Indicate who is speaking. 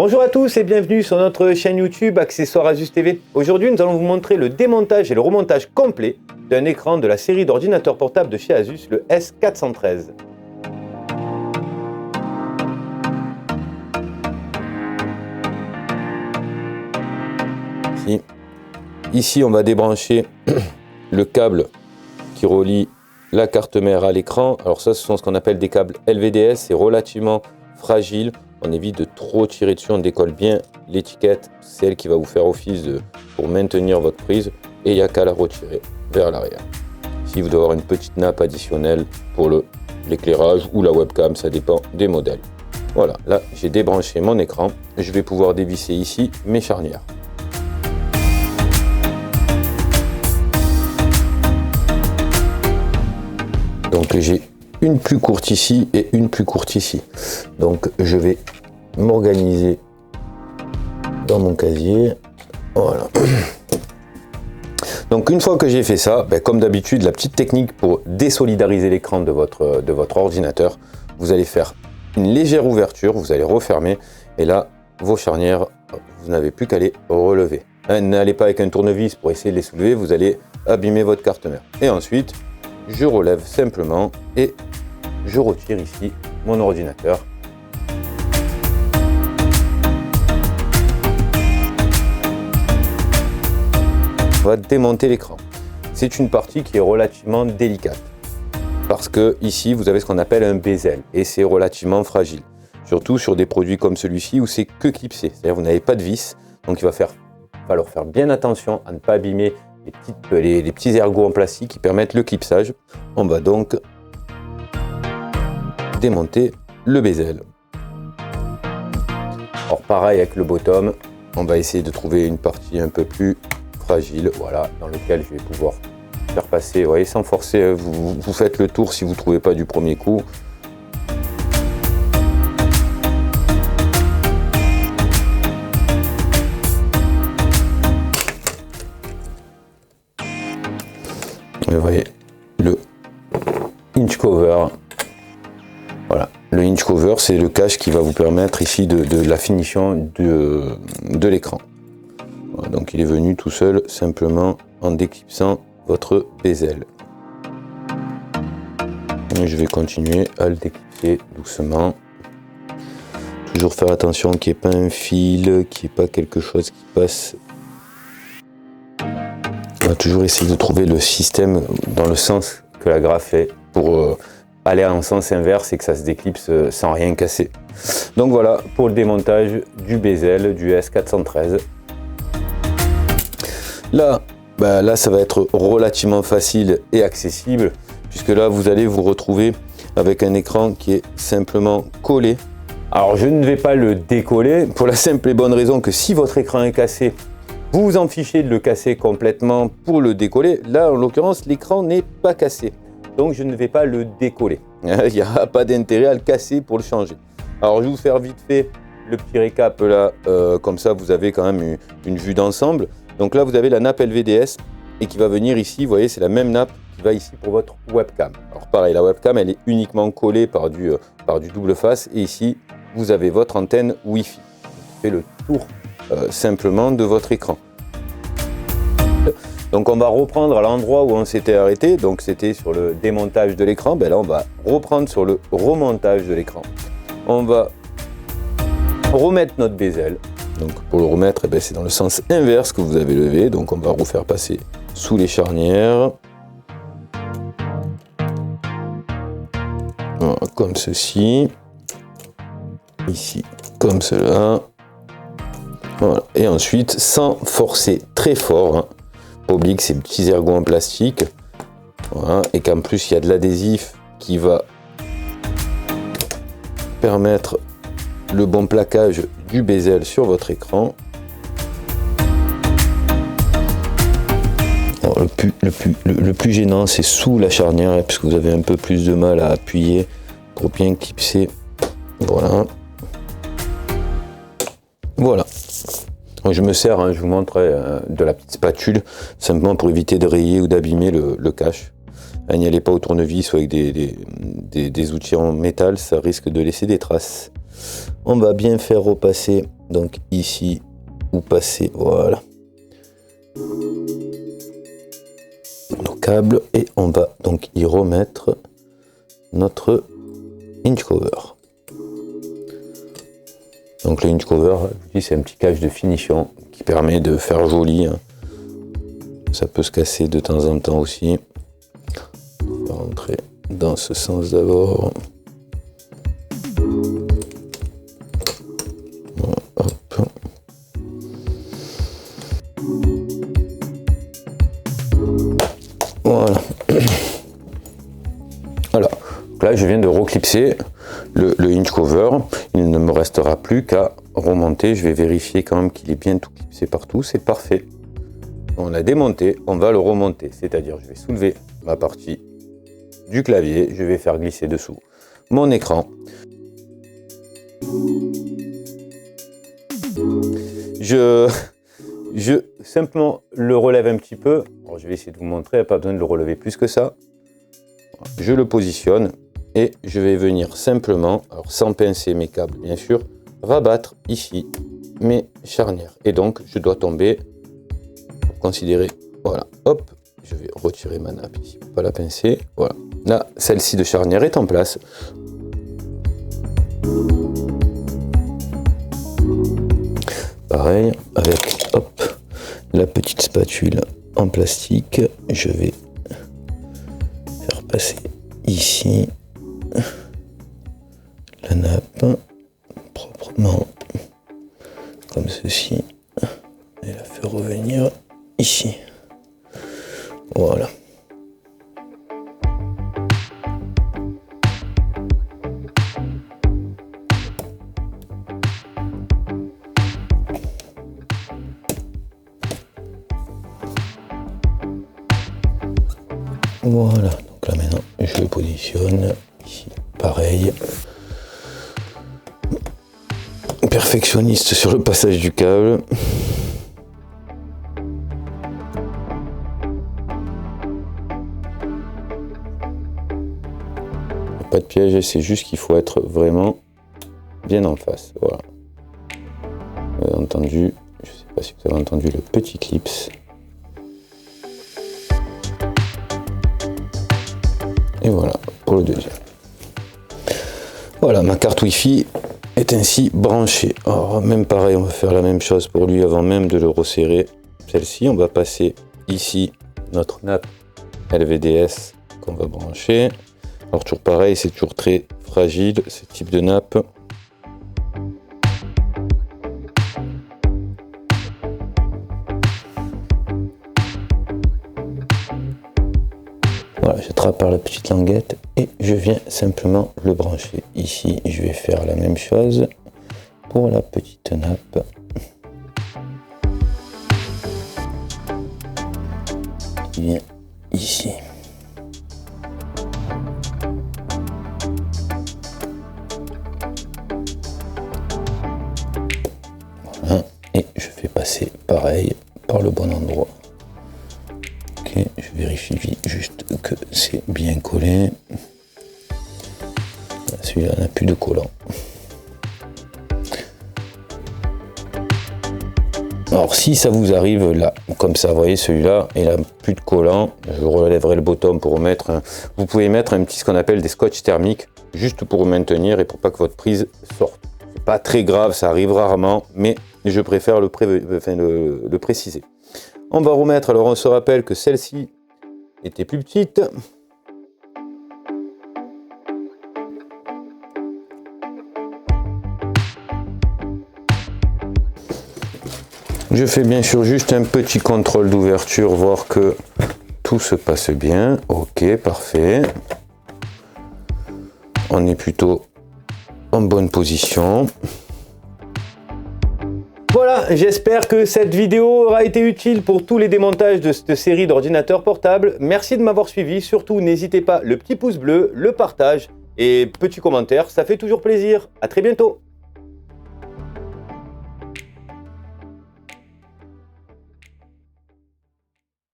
Speaker 1: Bonjour à tous et bienvenue sur notre chaîne YouTube Accessoires Asus TV. Aujourd'hui, nous allons vous montrer le démontage et le remontage complet d'un écran de la série d'ordinateurs portables de chez Asus, le S413. Ici, on va débrancher le câble qui relie la carte mère à l'écran. Alors ça, ce sont ce qu'on appelle des câbles LVDS, c'est relativement fragile. On évite de trop tirer dessus, on décolle bien l'étiquette, c'est elle qui va vous faire office pour maintenir votre prise et il n'y a qu'à la retirer vers l'arrière. Ici, vous devez avoir une petite nappe additionnelle pour l'éclairage ou la webcam, ça dépend des modèles. Voilà, là j'ai débranché mon écran, je vais pouvoir dévisser ici mes charnières. Donc j'ai une plus courte ici et une plus courte ici. Donc je vais m'organiser dans mon casier. Voilà. Donc une fois que j'ai fait ça, comme d'habitude, la petite technique pour désolidariser l'écran de votre ordinateur, vous allez faire une légère ouverture, vous allez refermer et là, vos charnières, vous n'avez plus qu'à les relever. N'allez pas avec un tournevis pour essayer de les soulever, vous allez abîmer votre carte mère. Et ensuite, je relève simplement et je retire ici mon ordinateur. On va démonter l'écran. C'est une partie qui est relativement délicate parce que ici vous avez ce qu'on appelle un bezel et c'est relativement fragile. Surtout sur des produits comme celui-ci où c'est que clipsé, c'est-à-dire vous n'avez pas de vis, donc il va falloir faire bien attention à ne pas abîmer les petits ergots en plastique qui permettent le clipsage. On va donc démonter le bezel. Alors pareil avec le bottom, on va essayer de trouver une partie un peu plus fragile, voilà, dans lequel je vais pouvoir faire passer, vous voyez, sans forcer, vous faites le tour si vous ne trouvez pas du premier coup. Vous voyez le hinge cover. Voilà, le hinge cover, c'est le cache qui va vous permettre ici de la finition de l'écran. Voilà, donc il est venu tout seul, simplement en déclipsant votre bezel. Et je vais continuer à le déclipser doucement. Toujours faire attention qu'il n'y ait pas un fil, qu'il n'y ait pas quelque chose qui passe. On va toujours essayer de trouver le système dans le sens que la graffe est pour aller en sens inverse et que ça se déclipse sans rien casser. Donc voilà pour le démontage du bezel du S413. Là, là ça va être relativement facile et accessible puisque là vous allez vous retrouver avec un écran qui est simplement collé. Alors je ne vais pas le décoller pour la simple et bonne raison que si votre écran est cassé, vous vous en fichez de le casser complètement pour le décoller. Là, en l'occurrence, l'écran n'est pas cassé. Donc, je ne vais pas le décoller. Il n'y a pas d'intérêt à le casser pour le changer. Alors, je vais vous faire vite fait le petit récap là. Comme ça, vous avez quand même une vue d'ensemble. Donc là, vous avez la nappe LVDS et qui va venir ici. Vous voyez, c'est la même nappe qui va ici pour votre webcam. Alors, pareil, la webcam, elle est uniquement collée par du double face. Et ici, vous avez votre antenne Wi-Fi qui fait le tour simplement de votre écran. Donc on va reprendre à l'endroit où on s'était arrêté, donc c'était sur le démontage de l'écran. Là on va reprendre sur le remontage de l'écran. On va remettre notre bezel. Donc pour le remettre, c'est dans le sens inverse que vous avez levé, donc on va refaire passer sous les charnières. Voilà, comme ceci, ici comme cela. Voilà. Et ensuite, sans forcer très fort, pas oublier que c'est des petits ergots en plastique, voilà, et qu'en plus il y a de l'adhésif qui va permettre le bon plaquage du bezel sur votre écran. Alors, le plus gênant, c'est sous la charnière, puisque vous avez un peu plus de mal à appuyer pour bien clipser. Voilà. Voilà. Je me sers, je vous montre de la petite spatule, simplement pour éviter de rayer ou d'abîmer le cache. N'y allez pas au tournevis ou avec des outils en métal, ça risque de laisser des traces. On va bien faire repasser, donc ici, ou passer, voilà, nos câbles, et on va donc y remettre notre hinge cover. Donc le hinge cover, je dis, c'est un petit cache de finition qui permet de faire joli, hein. Ça peut se casser de temps en temps aussi. On va rentrer dans ce sens d'abord. Voilà. Voilà. Là, je viens de reclipser le hinge cover. Il ne me restera plus qu'à remonter. Je vais vérifier quand même qu'il est bien tout clipsé partout. C'est parfait. On l'a démonté, on va le remonter. C'est-à-dire, je vais soulever ma partie du clavier. Je vais faire glisser dessous mon écran. Je simplement le relève un petit peu. Alors, je vais essayer de vous montrer, pas besoin de le relever plus que ça. Je le positionne et je vais venir simplement, alors sans pincer mes câbles bien sûr, rabattre ici mes charnières. Et donc je dois tomber, pour considérer, voilà, hop, je vais retirer ma nappe ici, pour pas la pincer, voilà. Là, celle-ci de charnière est en place. Pareil, avec, hop, la petite spatule en plastique, je vais faire passer ici la nappe proprement comme ceci et la faire revenir ici. Voilà. Voilà, donc là maintenant je le positionne ici, pareil. Perfectionniste sur le passage du câble. Pas de piège, c'est juste qu'il faut être vraiment bien en face. Voilà. Vous avez entendu, je ne sais pas si vous avez entendu le petit clips. Et voilà pour le deuxième. Voilà, ma carte Wi-Fi est ainsi branchée. Alors même pareil, on va faire la même chose pour lui avant même de le resserrer. Celle-ci, on va passer ici notre nappe LVDS qu'on va brancher. Alors toujours pareil, c'est toujours très fragile ce type de nappe. Voilà, j'attrape par la petite languette et je viens simplement le brancher. Ici, je vais faire la même chose pour la petite nappe. Qui vient ici. Voilà, et je fais passer pareil par le bon endroit. Ok, je vérifie juste que c'est bien collé. Celui-là n'a plus de collant. Alors si ça vous arrive là, comme ça, vous voyez celui-là, il n'a plus de collant, je relèverai le bottom pour mettre, vous pouvez mettre un petit, ce qu'on appelle des scotch thermiques, juste pour maintenir et pour pas que votre prise sorte. C'est pas très grave, ça arrive rarement, mais je préfère le préciser. On va remettre, alors on se rappelle que celle-ci était plus petite. Je fais bien sûr juste un petit contrôle d'ouverture, voir que tout se passe bien. Ok, parfait. On est plutôt en bonne position. Voilà, j'espère que cette vidéo aura été utile pour tous les démontages de cette série d'ordinateurs portables. Merci de m'avoir suivi. Surtout, n'hésitez pas, le petit pouce bleu, le partage et petit commentaire, ça fait toujours plaisir. À très bientôt.